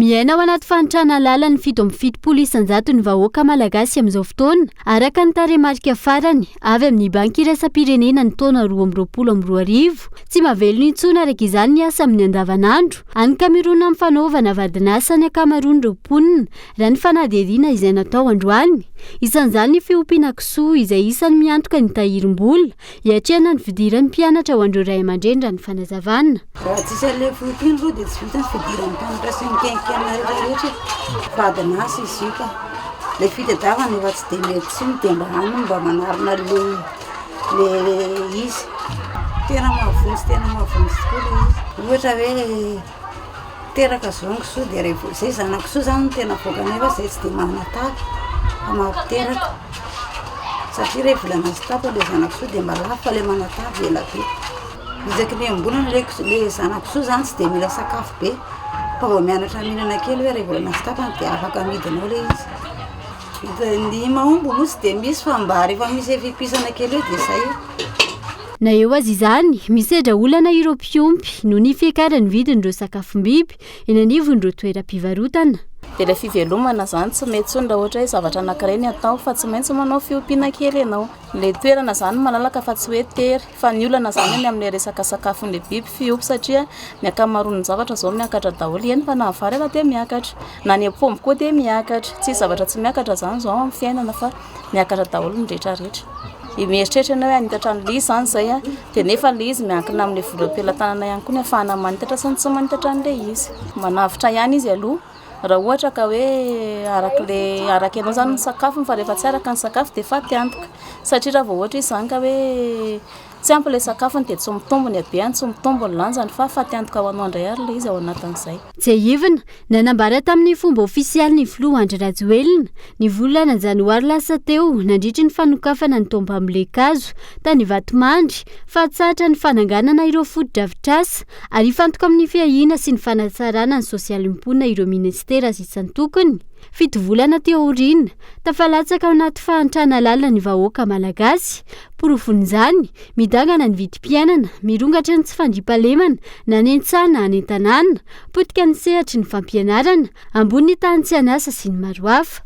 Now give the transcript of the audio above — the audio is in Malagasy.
Miaina ao anaty fanitrana lalany 7-7 isan-jato ny vahoaka malagasy amin'izao fotoana, araka ny tarehimarika farany avy amin'ny banky iraisam-pirenena ny taona 2022. Tsy mahavelona intsony araka izany ny asa amin'ny andavanandro. Any Kamerona amin'ny fanaovana vadin'asa ny ankamaroan'ireo mponina raha ny fanadihadiana izay natao androany. Isan'izany ny Fiompiana kisoa izay isany miantoka ny tahirim-bola hiatrehana ny fidiran'ny mpianatra ho an'ireo ray aman-dreny raha ny fanazavana. Raha tsisy an'ilay Fiompiana aloha dia tsy vita ny fidiran'ny mpianatra sy mikaikiana rehetrarehetra. Vadin'asa izy io ka. Ilay fitadiavana efa tsy dia mety sy dia mba aminy mba manarina le izy. Tena mahavonjy tokoa ilay izy. Ohatra hoe teraka zao ny kisoa dia rehefa izay zana-kisoa zany no tena voaka nefa izay tsy dia manatavy fa mampiteraka. Satria rehefa volana sy tapa ilay zana-kisoa dia mba lafo fa ilay manatavy ela be. Izaka ny ambonana ilay zana-kisoa zany tsy dia mila sakafo be. Fa vao mianatra mihinana kely hoe rehefa volana sy tapany dia afaka amidinao ilay izy. Ny mahomby moa tsy dia misy fa mba rehefa misy fipisana kely eo dia izay. Na eo azy izany, misedra olana ireo mpiompy no ny fiakarany vidin'ireo sakafom-biby eny anivon'ireo toeram-pivarotana. Dia ilay fivelomana zany tsy mety intsony raha ohatra hoe zavatra anankiray ny atao fa tsy maintsy manao fiompiana kely ianao. Ilay toerana zany malalaka fa tsy hoe tery fa ny olana zany ny amin'ny resaka sakafon'ilay biby fiompy satria ny ankamaroan'ny zavatra izao miakatra daholo eny fa na vary ary dia miakatra na ny apomby koa dia miakatra. Tsy zavatra tsy miakatra zany izao amin'ny fiainana fa miakatra daholo ny rehetrarehetra. Mieritreritra ianao hoe hanitatra ny lizy zany izay dia nefa ilay izy miankina amin'ny volam-pelantanana ihany koa ny ahafahana manitatra sy ny tsy manitatra an'ilay izy. Manavitra ihany izy aloha raha ohatra ka hoe araka ianao zany ny sakafony fa rehefa tsy araka ny sakafo dia efa tiantoka satria raha vao ohatra izy zany ka hoe tsy ampy ilay sakafony dia tsy mitombo ny habeany, tsy mitombo ny lanjany fa tiantoka ho anao indray ary ilay izy ao anatin'izay. Tsy ahivana, nanambara tamin'ny fomba ofisialy ny filoha Andry Rajoelina ny volana janoary lasa teo nandritra ny fanokafana ny tombo amin'ilay kazo tany Vatomandry fa tsatra ny fananganana ireo foto-drafitr'asa ary ifantoka amin'ny fiahiana sy ny fanatsarana ny sosialim-ponina ireo ministera sy isan-tokony. 7 volana teo aoriana, tafalatsaka ao anaty fahantrana lalina ny vahoaka malagasy. Porofon'izany, midangana ny vidim-piainana, mirongatra ny tsy fandriampahalemana na ny an-tsaha na any an-tanàna, potika ny sehatry ny fampianarana, ambony ny tahantsianasa sy ny maro hafa.